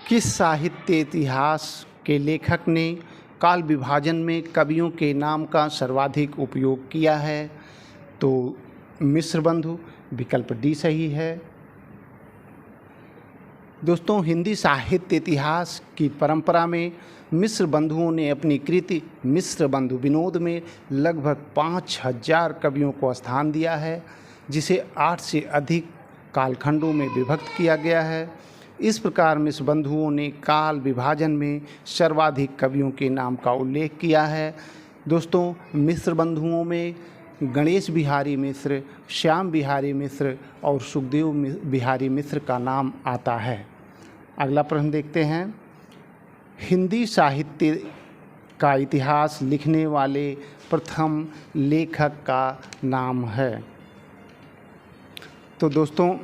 किस साहित्य इतिहास के लेखक ने काल विभाजन में कवियों के नाम का सर्वाधिक उपयोग किया है? तो मिश्र बंधु, विकल्प डी सही है। दोस्तों, हिंदी साहित्य इतिहास की परंपरा में मिश्र बंधुओं ने अपनी कृति मिश्र बंधु विनोद में लगभग 5000 कवियों को स्थान दिया है, जिसे 8 से अधिक कालखंडों में विभक्त किया गया है। इस प्रकार मिश्र बंधुओं ने काल विभाजन में सर्वाधिक कवियों के नाम का उल्लेख किया है। दोस्तों, मिश्र बंधुओं में गणेश बिहारी मिश्र, श्याम बिहारी मिश्र और सुखदेव बिहारी मिश्र का नाम आता है। अगला प्रश्न देखते हैं। हिंदी साहित्य का इतिहास लिखने वाले प्रथम लेखक का नाम है। तो दोस्तों,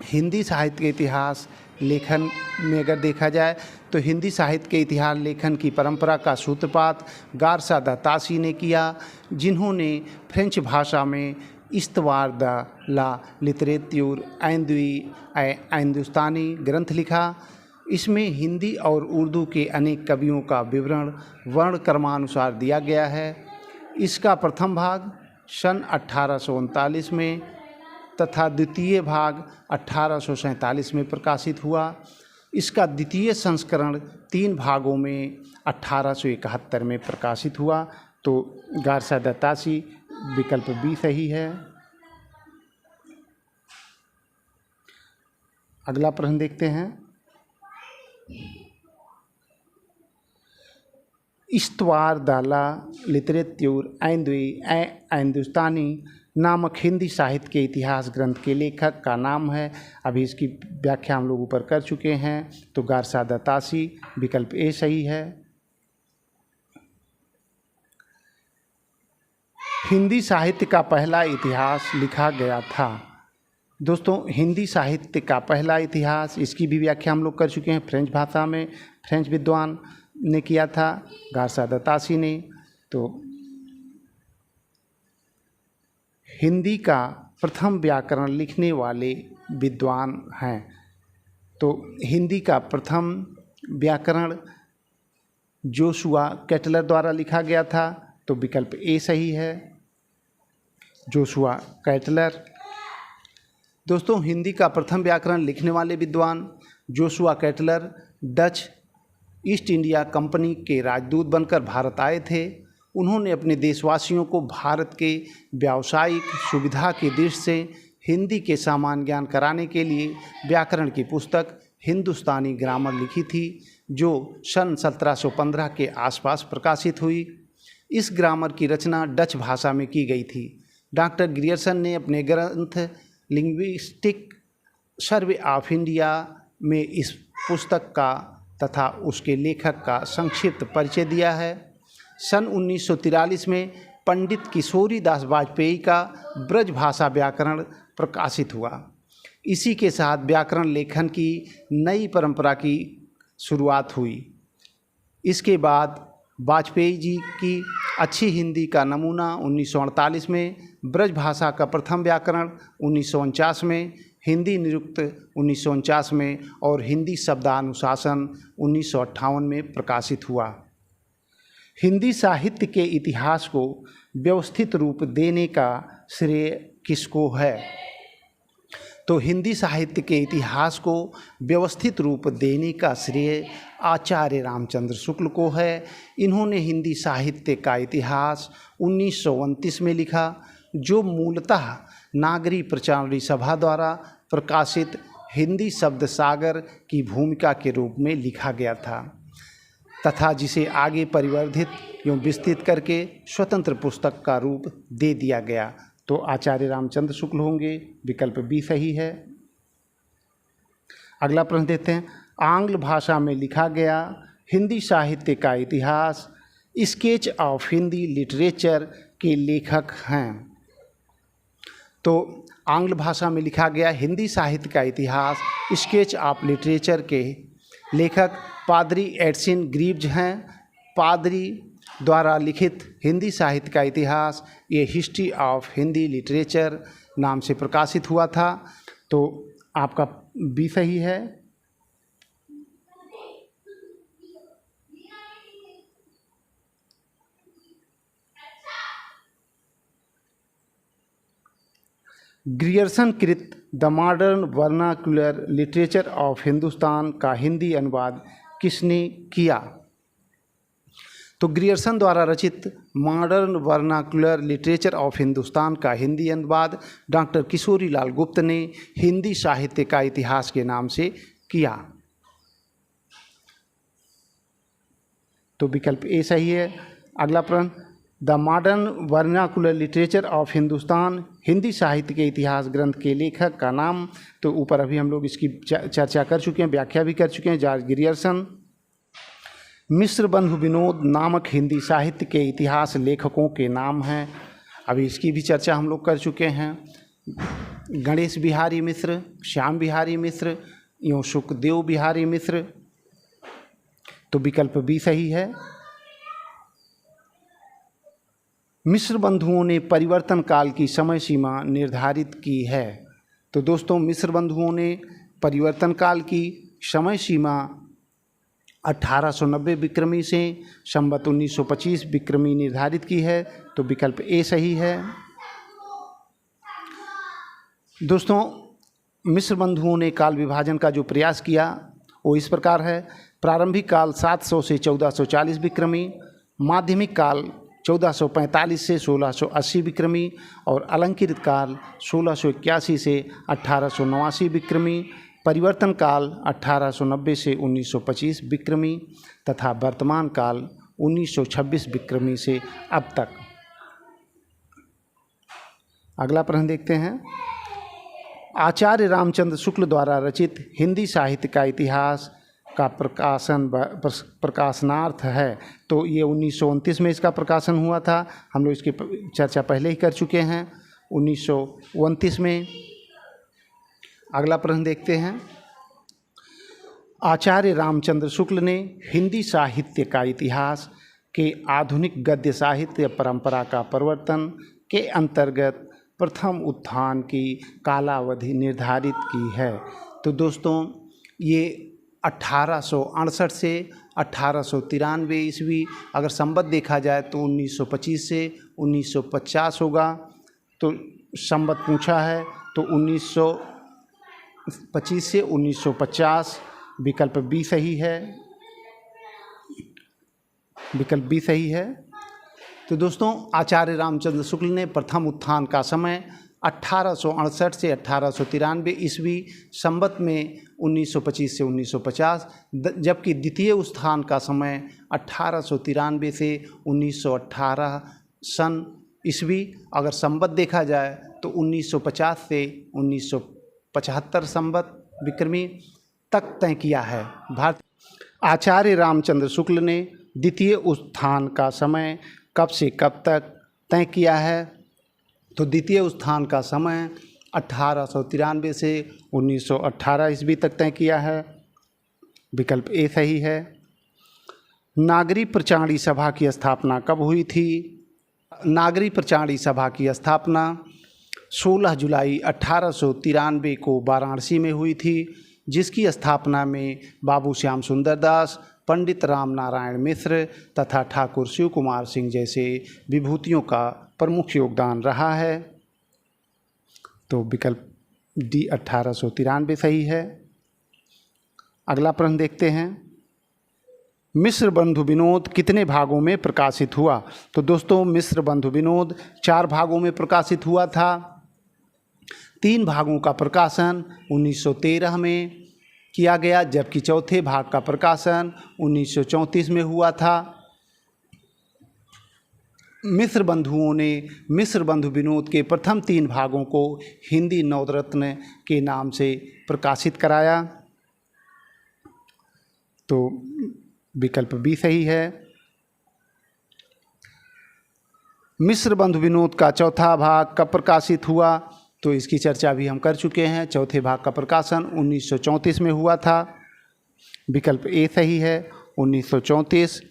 हिंदी साहित्य के इतिहास लेखन में अगर देखा जाए तो हिंदी साहित्य के इतिहास लेखन की परंपरा का सूत्रपात गारसा द तासी ने किया, जिन्होंने फ्रेंच भाषा में इस्तवार द ला लिटरेच्योर हिंदुस्तानी ग्रंथ लिखा। इसमें हिंदी और उर्दू के अनेक कवियों का विवरण वर्ण क्रमानुसार दिया गया है। इसका प्रथम भाग सन 1839 में तथा द्वितीय भाग 1847 में प्रकाशित हुआ। इसका द्वितीय संस्करण 3 भागों में 1871 में प्रकाशित हुआ। तो गारसा द तासी, विकल्प बी सही है। अगला प्रश्न देखते हैं। इस्तवार द ला लिटरेच्योर हिंदुस्तानी नामक हिंदी साहित्य के इतिहास ग्रंथ के लेखक का नाम है। अभी इसकी व्याख्या हम लोग ऊपर कर चुके हैं। तो गारसा द तासी, विकल्प ए सही है। हिंदी साहित्य का पहला इतिहास लिखा गया था। दोस्तों, हिंदी साहित्य का पहला इतिहास, इसकी भी व्याख्या हम लोग कर चुके हैं। फ्रेंच भाषा में फ्रेंच विद्वान ने किया था, गारसा द तासी ने। तो हिंदी का प्रथम व्याकरण लिखने वाले विद्वान हैं। तो हिंदी का प्रथम व्याकरण जोशुआ कैटलर द्वारा लिखा गया था। तो विकल्प ए सही है, जोशुआ कैटलर। दोस्तों, हिंदी का प्रथम व्याकरण लिखने वाले विद्वान Joshua Ketelaar Dutch East India Company के राजदूत बनकर भारत आए थे। उन्होंने अपने देशवासियों को भारत के व्यावसायिक सुविधा की दृष्टि से हिंदी के सामान्य ज्ञान कराने के लिए व्याकरण की पुस्तक हिंदुस्तानी ग्रामर लिखी थी, जो सन 1715 के आसपास प्रकाशित हुई। इस ग्रामर की रचना डच भाषा में की गई थी। डॉक्टर ग्रियर्सन ने अपने ग्रंथ लिंग्विस्टिक सर्वे ऑफ इंडिया में इस पुस्तक का तथा उसके लेखक का संक्षिप्त परिचय दिया है। सन 1943 में पंडित किशोरी दास वाजपेयी का ब्रज भाषा व्याकरण प्रकाशित हुआ। इसी के साथ व्याकरण लेखन की नई परंपरा की शुरुआत हुई। इसके बाद वाजपेयी जी की अच्छी हिंदी का नमूना 1948 में, ब्रज भाषा का प्रथम व्याकरण 1949 में, हिंदी निरुक्त 1949 में और हिंदी शब्दानुशासन 1958 में प्रकाशित हुआ। हिंदी साहित्य के इतिहास को व्यवस्थित रूप देने का श्रेय किसको है? तो हिंदी साहित्य के इतिहास को व्यवस्थित रूप देने का श्रेय आचार्य रामचंद्र शुक्ल को है। इन्होंने हिंदी साहित्य का इतिहास 1929 में लिखा, जो मूलतः नागरी प्रचारणी सभा द्वारा प्रकाशित हिंदी शब्द सागर की भूमिका के रूप में लिखा गया था तथा जिसे आगे परिवर्धित एवं विस्तृत करके स्वतंत्र पुस्तक का रूप दे दिया गया। तो आचार्य रामचंद्र शुक्ल होंगे, विकल्प बी सही है। अगला प्रश्न देते हैं। आंग्ल भाषा में लिखा गया हिंदी साहित्य का इतिहास स्केच ऑफ हिंदी लिटरेचर के लेखक हैं। तो आंग्ल भाषा में लिखा गया हिंदी साहित्य का इतिहास स्केच ऑफ लिटरेचर के लेखक पादरी एडसिन ग्रीव्ज हैं। पादरी द्वारा लिखित हिंदी साहित्य का इतिहास ये हिस्ट्री ऑफ हिंदी लिटरेचर नाम से प्रकाशित हुआ था। तो आपका बी सही है। ग्रियर्सन कृत the modern vernacular literature of Hindustan का हिंदी अनुवाद किसने किया? तो ग्रियर्सन द्वारा रचित modern vernacular literature of Hindustan का हिंदी अनुवाद डॉक्टर किशोरी लाल गुप्त ने हिंदी साहित्य का इतिहास के नाम से किया। तो विकल्प ए सही है। अगला प्रश्न, the modern vernacular literature of Hindustan Hindi साहित्य के इतिहास ग्रंथ के लेखक का नाम, तो ऊपर अभी हम लोग इसकी चर्चा कर चुके हैं, व्याख्या भी कर चुके हैं, जॉर्ज ग्रियर्सन। मिस्र बंधु विनोद नामक हिंदी साहित्य के इतिहास लेखकों के नाम हैं, अभी इसकी भी चर्चा हम लोग कर चुके हैं। गणेश बिहारी मिश्र, श्याम बिहारी मिश्र, यूँ सुखदेव बिहारी मिश्र। तो विकल्प बी सही है। मिस्र बंधुओं ने परिवर्तन काल की समय सीमा निर्धारित की है। तो दोस्तों, मिस्र बंधुओं ने परिवर्तन काल की समय सीमा 1890 विक्रमी से संवत 1925 विक्रमी निर्धारित की है। तो विकल्प ए सही है। दोस्तों, मिस्र बंधुओं ने काल विभाजन का जो प्रयास किया वो इस प्रकार है। प्रारंभिक काल 700 से 1440 विक्रमी, माध्यमिक काल 1445 से 1680 विक्रमी और अलंकृत काल 1681 से 1889 विक्रमी, परिवर्तन काल 1890 से 1925 विक्रमी तथा वर्तमान काल 1926 विक्रमी से अब तक। अगला प्रश्न देखते हैं। आचार्य रामचंद्र शुक्ल द्वारा रचित हिंदी साहित्य का इतिहास का प्रकाशनार्थ है। तो ये 1929 में इसका प्रकाशन हुआ था। हम लोग इसकी चर्चा पहले ही कर चुके हैं 1929 में। अगला प्रश्न देखते हैं। आचार्य रामचंद्र शुक्ल ने हिंदी साहित्य का इतिहास के आधुनिक गद्य साहित्य परंपरा का प्रवर्तन के अंतर्गत प्रथम उत्थान की कालावधि निर्धारित की है। तो दोस्तों, ये 1868 से 1893 ईस्वी, अगर संवत देखा जाए तो 1925 से 1950 होगा। तो संवत पूछा है तो 1925 से 1950, विकल्प बी सही है। विकल्प बी सही है। तो दोस्तों, आचार्य रामचंद्र शुक्ल ने प्रथम उत्थान का समय 1868 से 1893 ईस्वी, संवत में 1925 से 1950, जबकि द्वितीय उत्थान का समय 1893 से 1918 सन ईस्वी, अगर संवत देखा जाए तो 1950 से 1975 संवत विक्रमी तक तय किया है। आचार्य रामचंद्र शुक्ल ने द्वितीय उत्थान का समय कब से कब तक तय किया है? तो द्वितीय उत्थान का समय 1893 से 1918 ईस्वी तक तय किया है। विकल्प ए सही है। नागरी प्रचारणी सभा की स्थापना कब हुई थी? नागरी प्रचारणी सभा की स्थापना 16 जुलाई 1893 को वाराणसी में हुई थी, जिसकी स्थापना में बाबू श्याम सुंदर दास, पंडित राम नारायण मिश्र तथा ठाकुर शिव कुमार सिंह जैसे विभूतियों का प्रमुख योगदान रहा है। तो विकल्प डी 1893 सही है। अगला प्रश्न देखते हैं। मिस्र बंधु विनोद कितने भागों में प्रकाशित हुआ? तो दोस्तों, मिस्र बंधु विनोद 4 भागों में प्रकाशित हुआ था। 3 भागों का प्रकाशन 1913 में किया गया, जबकि चौथे भाग का प्रकाशन 1934 में हुआ था। मिस्र बंधुओं ने मिस्र बंधु विनोद के प्रथम 3 भागों को हिंदी नवरत्न के नाम से प्रकाशित कराया। तो विकल्प बी सही है। मिस्र बंधु विनोद का चौथा भाग कब प्रकाशित हुआ? तो इसकी चर्चा भी हम कर चुके हैं। चौथे भाग का प्रकाशन 1934 में हुआ था। विकल्प ए सही है, 1934।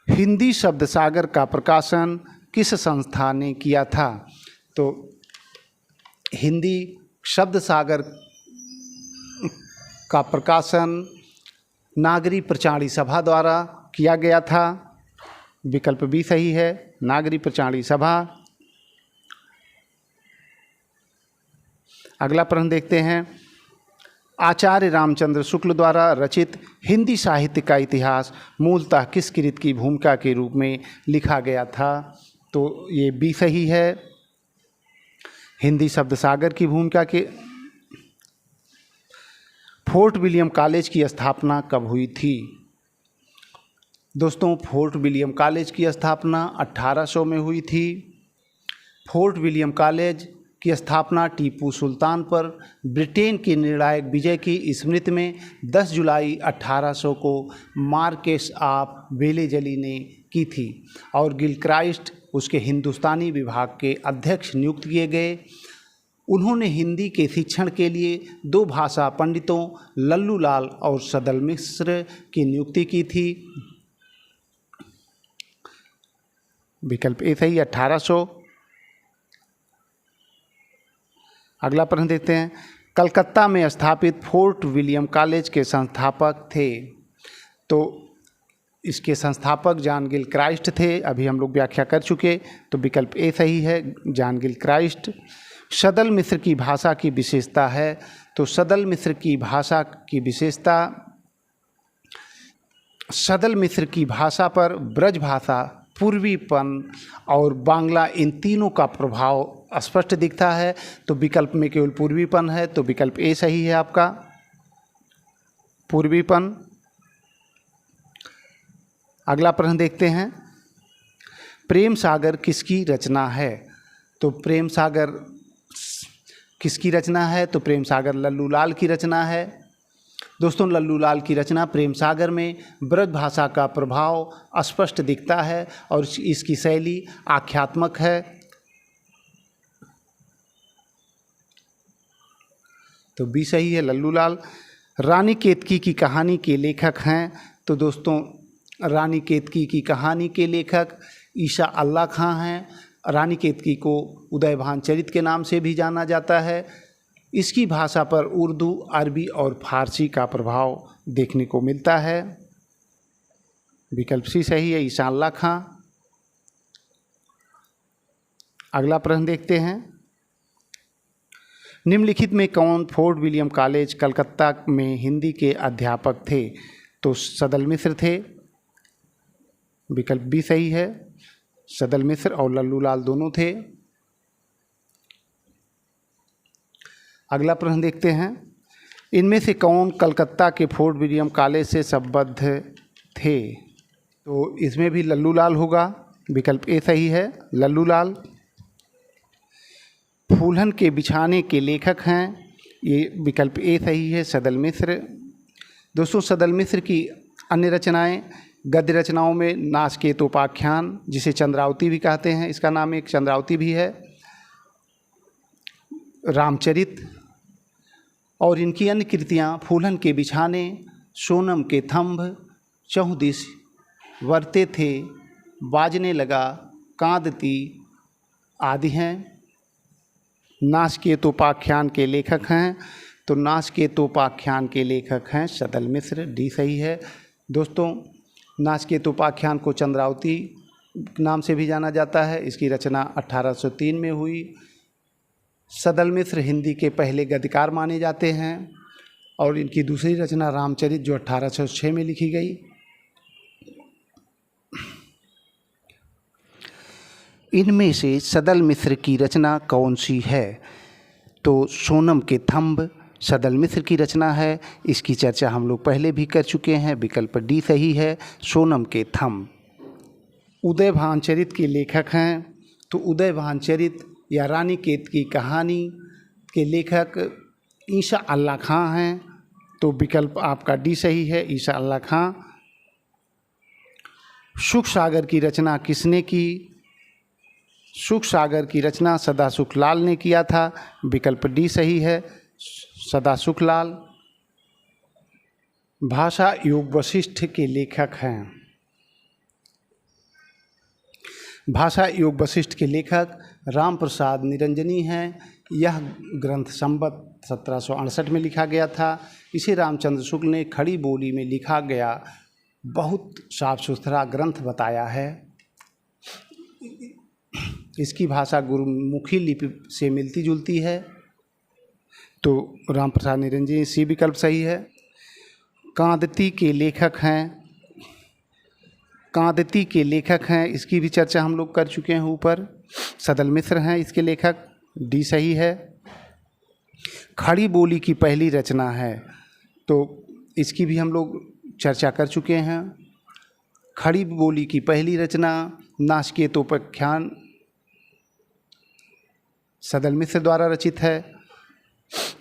हिंदी शब्द सागर का प्रकाशन किस संस्था ने किया था? तो हिंदी शब्द सागर का प्रकाशन नागरी प्रचारणी सभा द्वारा किया गया था। विकल्प बी सही है, नागरी प्रचारणी सभा। अगला प्रश्न देखते हैं, आचार्य रामचंद्र शुक्ल द्वारा रचित हिंदी साहित्य का इतिहास मूलतः किस कृत की भूमिका के रूप में लिखा गया था? तो ये बी सही है, हिंदी शब्द सागर की भूमिका के। फोर्ट विलियम कॉलेज की स्थापना कब हुई थी? दोस्तों, फोर्ट विलियम कॉलेज की स्थापना 1800 में हुई थी। फोर्ट विलियम कॉलेज की स्थापना टीपू सुल्तान पर ब्रिटेन की निर्णायक विजय की स्मृति में 10 जुलाई 1800 को मार्केस ऑफ वेलेजली ने की थी और गिलक्राइस्ट उसके हिंदुस्तानी विभाग के अध्यक्ष नियुक्त किए गए। उन्होंने हिंदी के शिक्षण के लिए 2 भाषा पंडितों लल्लू लाल और सदल मिश्र की नियुक्ति की थी। विकल्प ए सही, 1800। अगला प्रश्न देखते हैं, कलकत्ता में स्थापित फोर्ट विलियम कॉलेज के संस्थापक थे? तो इसके संस्थापक जॉन गिलक्राइस्ट थे, अभी हम लोग व्याख्या कर चुके, तो विकल्प ए सही है, जॉन गिलक्राइस्ट। सदल मिश्र की भाषा की विशेषता है? तो सदल मिश्र की भाषा की विशेषता, सदल मिश्र की भाषा पर ब्रज भाषा, पूर्वीपन और बांग्ला इन तीनों का प्रभाव स्पष्ट दिखता है। तो विकल्प में केवल पूर्वीपन है, तो विकल्प ए सही है आपका, पूर्वीपन। अगला प्रश्न देखते हैं, प्रेम सागर किसकी रचना है? तो प्रेम सागर किसकी रचना है? तो प्रेम सागर लल्लू लाल की रचना है। दोस्तों, लल्लू लाल की रचना प्रेम सागर में ब्रज भाषा का प्रभाव स्पष्ट दिखता है और इसकी शैली आख्यात्मक है। तो बी सही है, लल्लू लाल। रानी केतकी की कहानी के लेखक हैं? तो दोस्तों, रानी केतकी की कहानी के लेखक ईशा अल्लाह खां हैं। रानी केतकी को उदयभान चरित के नाम से भी जाना जाता है। इसकी भाषा पर उर्दू, अरबी और फारसी का प्रभाव देखने को मिलता है। विकल्प सी सही है, ईशा अल्लाह खां। अगला प्रश्न देखते हैं, निम्नलिखित में कौन फोर्ट विलियम कॉलेज कलकत्ता में हिंदी के अध्यापक थे? तो सदल मिश्र थे। विकल्प बी सही है, सदल मिश्र और लल्लू लाल दोनों थे। अगला प्रश्न देखते हैं, इनमें से कौन कलकत्ता के फोर्ट विलियम कॉलेज से संबद्ध थे? तो इसमें भी लल्लू लाल होगा। विकल्प ए सही है, लल्लू लाल। फूलन के बिछाने के लेखक हैं? ये विकल्प ए सही है, सदल मिश्र। दोस्तों, सदल मिश्र की अन्य रचनाएं गद्य रचनाओं में नाचकेतोपाख्यान, जिसे चंद्रावती भी कहते हैं, इसका नाम एक चंद्रावती भी है, रामचरित, और इनकी अन्य कृतियाँ फूलन के बिछाने, सोनम के थंभ, चौदिस वर्ते थे, बाजने लगा, कांदती आदि हैं। नाचकेतोपाख्यान के लेखक हैं? तो नाचकेतोपाख्यान के लेखक हैं सदल मिश्र, डी सही है। दोस्तों, नाचकेतोपाख्यान को चंद्रावती नाम से भी जाना जाता है। इसकी रचना 1803 में हुई। सदल मिश्र हिंदी के पहले गद्यकार माने जाते हैं और इनकी दूसरी रचना रामचरित जो 1806 में लिखी गई। इनमें से सदल मिश्र की रचना कौन सी है? तो सोनम के थंभ सदल मिश्र की रचना है। इसकी चर्चा हम लोग पहले भी कर चुके हैं। विकल्प डी सही है, सोनम के थंभ। उदयभान चरित के लेखक हैं? तो उदयभान चरित या रानी केत की कहानी के लेखक ईशा अल्लाह खां हैं। तो विकल्प आपका डी सही है, ईशा अल्लाह खां। सुख सागर की रचना किसने की? सुख सागर की रचना सदा सुखलाल ने किया था। विकल्प डी सही है, सदा सुखलाल। भाषा योग वशिष्ठ के लेखक हैं? भाषा योग वशिष्ठ के लेखक राम प्रसाद निरंजनी हैं। यह ग्रंथ संवत 1768 में लिखा गया था। इसे रामचंद्र शुक्ल ने खड़ी बोली में लिखा गया बहुत साफ सुथरा ग्रंथ बताया है। इसकी भाषा गुरुमुखी लिपि से मिलती जुलती है। तो राम प्रसाद निरंजन, सी विकल्प सही है। कांदती के लेखक हैं, इसकी भी चर्चा हम लोग कर चुके हैं ऊपर। सदल मिश्र हैं इसके लेखक, डी सही है। खड़ी बोली की पहली रचना है, तो इसकी भी हम लोग चर्चा कर चुके हैं। खड़ी बोली की पहली रचना नाचिकेतोपाख्यान सदल मिश्र द्वारा रचित है,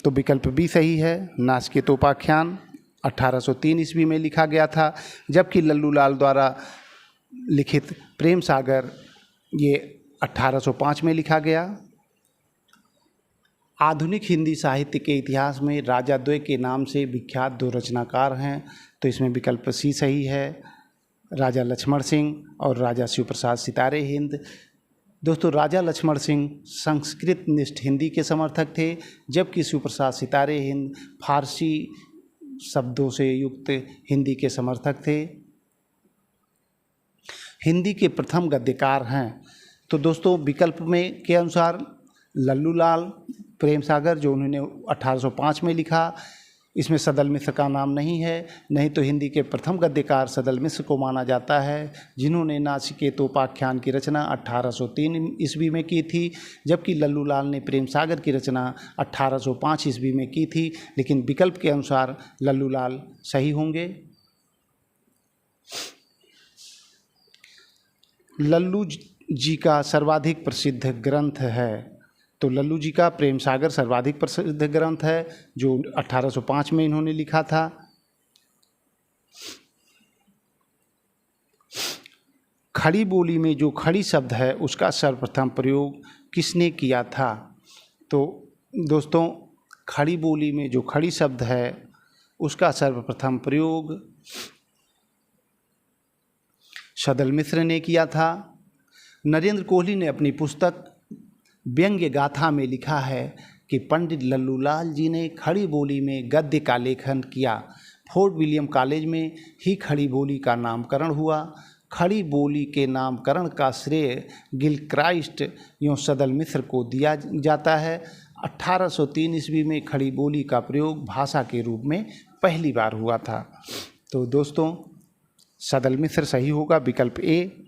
तो विकल्प बी सही है। नाचिकेतोपाख्यान 1803 ईस्वी में लिखा गया था, जबकि लल्लू लाल द्वारा लिखित प्रेम सागर ये 1805 में लिखा गया। आधुनिक हिंदी साहित्य के इतिहास में राजा द्वय के नाम से विख्यात दो रचनाकार हैं, तो इसमें विकल्प सी सही है। राजा लक्ष्मण सिंह और राजा शिव प्रसाद सितारे हिंद। दोस्तों, राजा लक्ष्मण सिंह संस्कृत निष्ठ हिंदी के समर्थक थे, जबकि शिव प्रसाद सितारे हिंद फारसी शब्दों से युक्त हिंदी के समर्थक थे। हिंदी के प्रथम गद्यकार हैं, तो दोस्तों विकल्प में के अनुसार लल्लू लाल प्रेम सागर, जो उन्होंने 1805 में लिखा, इसमें सदल मिश्र का नाम नहीं है। नहीं तो हिंदी के प्रथम गद्यकार सदल मिश्र को माना जाता है, जिन्होंने नाचिकेतोपाख्यान की रचना 1803 ईस्वी में की थी, जबकि लल्लू लाल ने प्रेम सागर की रचना 1805 ईस्वी में की थी। लेकिन विकल्प के अनुसार लल्लू लाल सही होंगे। लल्लू जी का सर्वाधिक प्रसिद्ध ग्रंथ है, तो लल्लू जी का प्रेम सागर सर्वाधिक प्रसिद्ध ग्रंथ है, जो 1805 में इन्होंने लिखा था। खड़ी बोली में जो खड़ी शब्द है उसका सर्वप्रथम प्रयोग किसने किया था? तो दोस्तों, खड़ी बोली में जो खड़ी शब्द है उसका सर्वप्रथम प्रयोग सदल मिश्र ने किया था। नरेंद्र कोहली ने अपनी पुस्तक व्यंग्य गाथा में लिखा है कि पंडित लल्लू लाल जी ने खड़ी बोली में गद्य का लेखन किया। फोर्ट विलियम कॉलेज में ही खड़ी बोली का नामकरण हुआ। खड़ी बोली के नामकरण का श्रेय गिलक्राइस्ट एवं सदल मिश्र को दिया जाता है। 1803 ईस्वी में खड़ी बोली का प्रयोग भाषा के रूप में पहली बार हुआ था। तो दोस्तों, सदल मिश्र सही होगा, विकल्प ए।